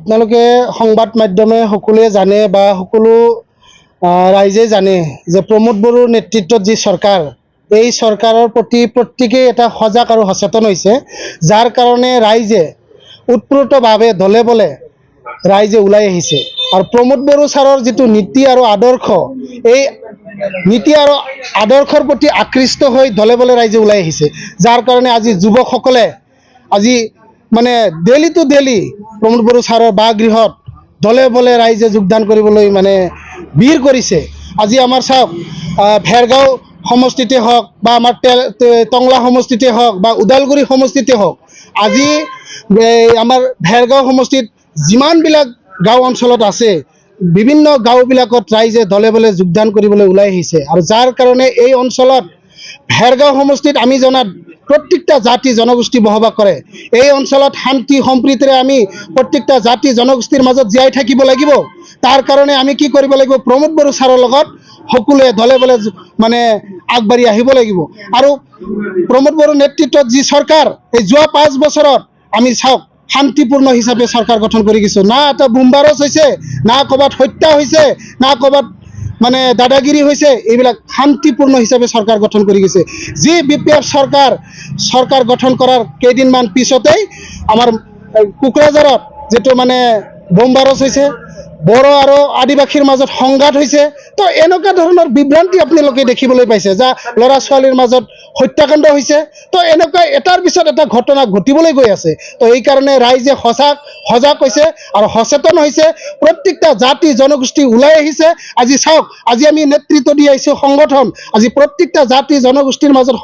আপোনালোকে সংবাদ মাধ্যমে সকলোৱে জানে বা সকলো ৰাইজে জানে যে প্ৰমোদ বড়োৰ নেতৃত্বত যি চৰকাৰ, এই চৰকাৰৰ প্ৰতি প্ৰত্যেকেই এটা সজাগ আৰু সচেতন হৈছে, যাৰ কাৰণে ৰাইজে উৎপ্ৰোতভাৱে দলে বলে ৰাইজে ওলাই আহিছে। আৰু প্ৰমোদ বড়ো ছাৰৰ যিটো নীতি আৰু আদৰ্শ, এই নীতি আৰু আদৰ্শৰ প্ৰতি আকৃষ্ট হৈ দলে বলে ৰাইজে ওলাই আহিছে, যাৰ কাৰণে আজি যুৱকসকলে আজি মানে daily to daily Pramod Boro ছাৰৰ বাসগৃহত দলে বলে ৰাইজে যোগদান কৰিবলৈ মানে ভিৰ কৰিছে। আজি আমাৰ চাওক, ভেৰগাঁও সমষ্টিতে হওক বা আমাৰ টংলা সমষ্টিতে হওক বা ওদালগুৰি সমষ্টিতে হওক, আজি আমাৰ ভেৰগাঁও সমষ্টিত যিমানবিলাক গাঁও অঞ্চলত আছে, বিভিন্ন গাঁওবিলাকত ৰাইজে দলে বলে যোগদান কৰিবলৈ ওলাই আহিছে। আৰু যাৰ কাৰণে এই অঞ্চলত ভেৰগাঁও সমষ্টিত আমি জনাত প্ৰত্যেকটা জাতি জনগোষ্ঠী বসবাস কৰে। এই অঞ্চলত শান্তি সম্প্ৰীতিৰে আমি প্ৰত্যেকটা জাতি জনগোষ্ঠীৰ মাজত জীয়াই থাকিব লাগিব। তাৰ কাৰণে আমি কি কৰিব লাগিব? প্ৰমোদ বড়ো ছাৰৰ লগত সকলোৱে দলে বলে মানে আগবাঢ়ি আহিব লাগিব। আৰু প্ৰমোদ বড়োৰ নেতৃত্বত যি চৰকাৰ, এই যোৱা 5 বছৰত আমি চাওক শান্তিপূৰ্ণ হিচাপে চৰকাৰ গঠন কৰি গৈছোঁ। না এটা বোমবাৰুদ হৈছে, না ক'ৰবাত হত্যা হৈছে, না ক'ৰবাত মানে দাদাগিৰি হৈছে। এইবিলাক শান্তিপূৰ্ণ হিচাপে চৰকাৰ গঠন কৰি গৈছে। যি BPF চৰকাৰ গঠন কৰাৰ কেইদিনমান পিছতেই আমাৰ কোকৰাঝাৰত যিটো মানে বোমবাৰুদ হৈছে, বড়ো আৰু আদিবাসীৰ মাজত সংঘাত হৈছে। তো এনেকুৱা ধৰণৰ বিভ্ৰান্তি আপোনালোকে দেখিবলৈ পাইছে, যা ল'ৰা ছোৱালীৰ মাজত হত্যাকাণ্ড হৈছে। তো এনেকুৱা এটাৰ পিছত এটা ঘটনা ঘটিবলৈ গৈ আছে। তো এইকাৰণে ৰাইজে সজাগ হৈছে আৰু সচেতন হৈছে। প্ৰত্যেকটা জাতি জনগোষ্ঠী ওলাই আহিছে। আজি চাওক, আজি আমি নেতৃত্ব দি আহিছোঁ সংগঠন। আজি প্ৰত্যেকটা জাতি জনগোষ্ঠীৰ মাজত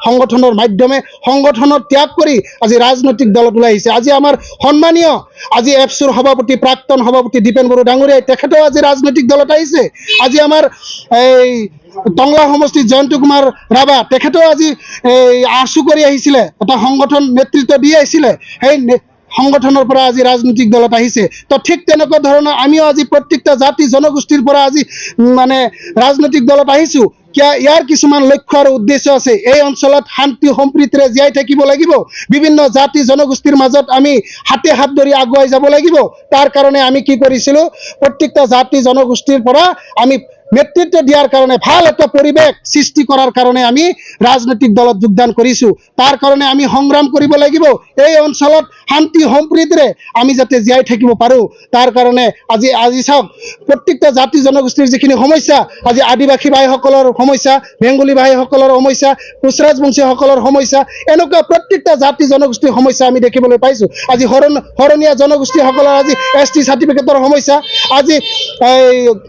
সংগঠনৰ মাধ্যমে সংগঠনৰ ত্যাগ কৰি আজি ৰাজনৈতিক দলত ওলাই আহিছে। আজি আমাৰ সন্মানীয় আজি এপছুৰ সভাপতি, প্ৰাক্তন সভাপতি দীপেন বড়ো ডাঙৰীয়াই তেখেতেও আজি ৰাজনৈতিক দলত আহিছে। আজি আমাৰ এই টংলা সমষ্টিত জয়ন্ত কুমাৰ ৰাভা তেখেতেও আজি আঁচু কৰি আহিছিলে, এটা সংগঠন নেতৃত্ব দি আহিছিলে। সেই সংগঠনৰ পৰা আজি ৰাজনৈতিক দলত আহিছে। তো ঠিক তেনেকুৱা ধৰণৰ আমিও আজি প্ৰত্যেকটা জাতি জনগোষ্ঠীৰ পৰা আজি মানে ৰাজনৈতিক দলত আহিছোঁ। ইয়াৰ কিছুমান লক্ষ্য আৰু উদ্দেশ্য আছে। এই অঞ্চলত শান্তি সম্প্ৰীতিৰে জীয়াই থাকিব লাগিব। বিভিন্ন জাতি জনগোষ্ঠীৰ মাজত আমি হাতে হাত ধৰি আগুৱাই যাব লাগিব। তাৰ কাৰণে আমি কি কৰিছিলোঁ? প্ৰত্যেকটা জাতি জনগোষ্ঠীৰ পৰা আমি নেতৃত্ব দিয়াৰ কাৰণে, ভাল এটা পৰিৱেশ সৃষ্টি কৰাৰ কাৰণে আমি ৰাজনৈতিক দলত যোগদান কৰিছোঁ। তাৰ কাৰণে আমি সংগ্ৰাম কৰিব লাগিব। এই অঞ্চলত শান্তি সম্প্ৰীতিৰে আমি যাতে জীয়াই থাকিব পাৰোঁ, তাৰ কাৰণে আজি চাওক, প্ৰত্যেকটা জাতি জনগোষ্ঠীৰ যিখিনি সমস্যা, আজি আদিবাসী ভাইসকলৰ সমস্যা, বেংগলী ভাইসকলৰ সমস্যা, কোচ ৰাজবংশীসকলৰ সমস্যা, এনেকুৱা প্ৰত্যেকটা জাতি জনগোষ্ঠীৰ সমস্যা আমি দেখিবলৈ পাইছোঁ। আজি শৰণীয়া জনগোষ্ঠীসকলৰ আজি ST চাৰ্টিফিকেটৰ সমস্যা, আজি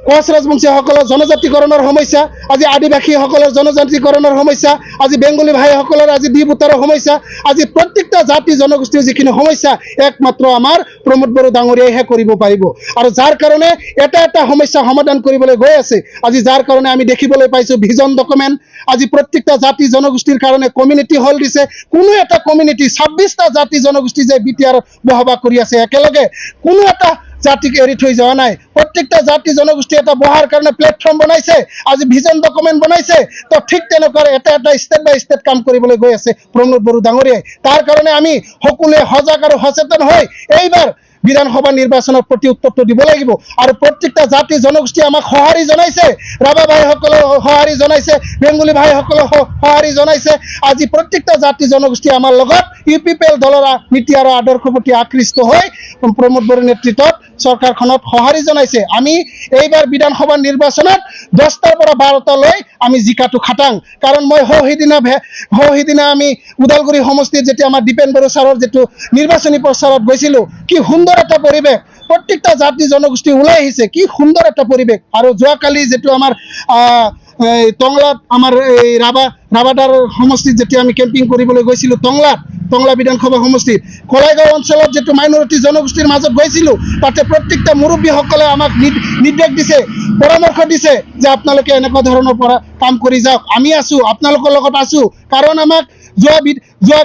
কোচ ৰাজবংশীসকলৰ জনজাতিকৰণৰ সমস্যা, আজি আদিবাসীসকলৰ জনজাতিকৰণৰ সমস্যা, আজি বেংগলী ভাইসকলৰ আজি দ্বীপোত্তৰৰ সমস্যা, আজি প্ৰত্যেকটা জাতি জনগোষ্ঠীৰ যিখিনি সমস্যা একমাত্ৰ আমাৰ প্ৰমোদ বড়ো ডাঙৰীয়াইহে কৰিব পাৰিব। আৰু যাৰ কাৰণে এটা সমস্যা সমাধান কৰিবলৈ গৈ আছে। আজি যাৰ কাৰণে আমি দেখিবলৈ পাইছোঁ ভিজন ডকুমেণ্ট, আজি প্ৰত্যেকটা জাতি জনগোষ্ঠীৰ কাৰণে কমিউনিটি হল দিছে। কোনো এটা কমিউনিটি, 26টা জাতি জনগোষ্ঠী যে BTR বসবাস কৰি আছে একেলগে, কোনো এটা জাতিক এৰি থৈ যোৱা নাই। প্ৰত্যেকটা জাতি জনগোষ্ঠী এটা বহাৰ কাৰণে প্লেটফৰ্ম বনাইছে, আজি ভিজন ডকুমেণ্ট বনাইছে। তো ঠিক তেনেকুৱা এটা ষ্টেপ বাই ষ্টেপ কাম কৰিবলৈ গৈ আছে প্ৰমোদ বড়ো ডাঙৰীয়াই। তাৰ কাৰণে আমি সকলোৱে সজাগ আৰু সচেতন হৈ এইবাৰ বিধানসভা নিৰ্বাচনৰ প্ৰতি উত্তৰটো দিব লাগিব। আৰু প্ৰত্যেকটা জাতি জনগোষ্ঠী আমাক সঁহাৰি জনাইছে, ৰাভা ভাইসকলেও সঁহাৰি জনাইছে, বেংগলী ভাইসকলেও সঁহাৰি জনাইছে। আজি প্ৰত্যেকটা জাতি জনগোষ্ঠী আমাৰ লগত UPPL দলৰ নীতি আৰু আদৰ্শৰ প্ৰতি আকৃষ্ট হৈ প্ৰমোদ বড়োৰ নেতৃত্বত চৰকাৰখনত সঁহাৰি জনাইছে। আমি এইবাৰ বিধানসভা নিৰ্বাচনত 10টাৰ পৰা 12টালৈ আমি জিকাটো খাটাং। কাৰণ মই সিদিনা আমি ওদালগুৰি সমষ্টিত যেতিয়া আমাৰ দীপেন বড়ো ছাৰৰ যিটো নিৰ্বাচনী প্ৰচাৰত গৈছিলোঁ, কি সুন্দৰ এটা পৰিৱেশ, প্ৰত্যেকটা জাতি জনগোষ্ঠী ওলাই আহিছে, কি সুন্দৰ এটা পৰিৱেশ। আৰু যোৱাকালি যিটো আমাৰ টংলাত আমাৰ এই ৰাভাদাৰ সমষ্টিত যেতিয়া আমি কেম্পিং কৰিবলৈ গৈছিলোঁ, টংলা বিধানসভা সমষ্টিত কলাইগাঁও অঞ্চলত যিটো মাইনৰিটি জনগোষ্ঠীৰ মাজত গৈছিলোঁ, তাতে প্ৰত্যেকটা মুৰব্বীসকলে আমাক নিৰ্দেশ দিছে, পৰামৰ্শ দিছে যে আপোনালোকে এনেকুৱা ধৰণৰ পৰা কাম কৰি যাওক, আমি আছোঁ, আপোনালোকৰ লগত আছোঁ। কাৰণ আমাক যোৱা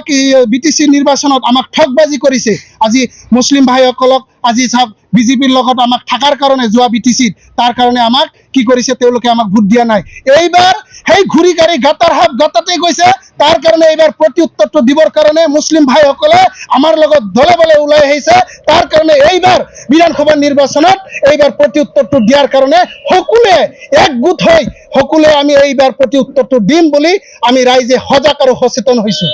BTC নিৰ্বাচনত আমাক ঠগবাজি কৰিছে। আজি মুছলিম ভাইসকলক আজি চাওক বিজেপিৰ লগত আমাক থকাৰ কাৰণে যোৱা BTCত তাৰ কাৰণে আমাক কি কৰিছে, তেওঁলোকে আমাক ভোট দিয়া নাই। এইবাৰ সেই ঘূৰি গাড়ী গাঁতাৰ সাপ গাঁতাতে গৈছে, তাৰ কাৰণে এইবাৰ প্ৰতি উত্তৰটো দিবৰ কাৰণে মুছলিম ভাইসকলে আমাৰ লগত দলে বলে ওলাই আহিছে। তাৰ কাৰণে এইবাৰ বিধানসভা নিৰ্বাচনত এইবাৰ প্ৰতি উত্তৰটো দিয়াৰ কাৰণে সকলোৱে একগোট হৈ সকলোৱে আমি এইবাৰ প্ৰতি উত্তৰটো দিম বুলি আমি ৰাইজে সজাগ আৰু সচেতন হৈছোঁ।